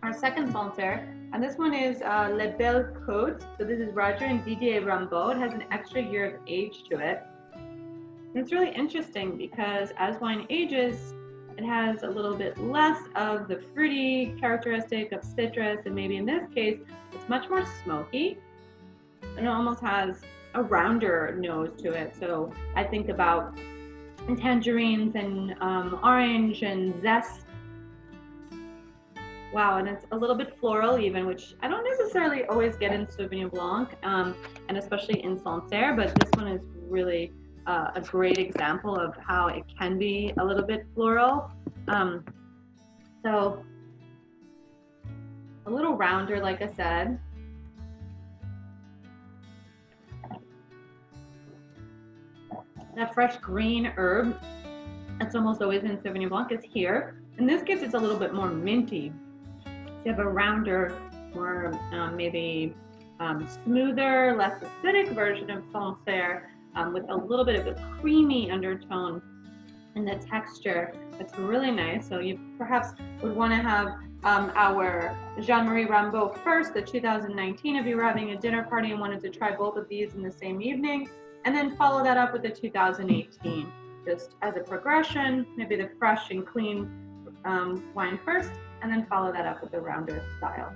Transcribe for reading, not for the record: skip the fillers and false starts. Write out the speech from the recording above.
our second Sancerre, and this one is Les Belles Côtes. So this is Roger and Didier Raimbault. It has an extra year of age to it. And it's really interesting because as wine ages, it has a little bit less of the fruity characteristic of citrus, and maybe in this case, it's much more smoky, and it almost has a rounder nose to it. So I think about tangerines and orange and zest. Wow, and it's a little bit floral even, which I don't necessarily always get in Sauvignon Blanc, and especially in Sancerre, but this one is really a great example of how it can be a little bit floral. So a little rounder, like I said. That fresh green herb that's almost always in Sauvignon Blanc is here. In this case, it's a little bit more minty. So you have a rounder, more maybe smoother, less acidic version of Sancerre, with a little bit of a creamy undertone in the texture. That's really nice. So you perhaps would want to have our Jean-Marie Raimbault first, the 2019, if you were having a dinner party and wanted to try both of these in the same evening, and then follow that up with the 2018, just as a progression, maybe the fresh and clean wine first, and then follow that up with the rounder style.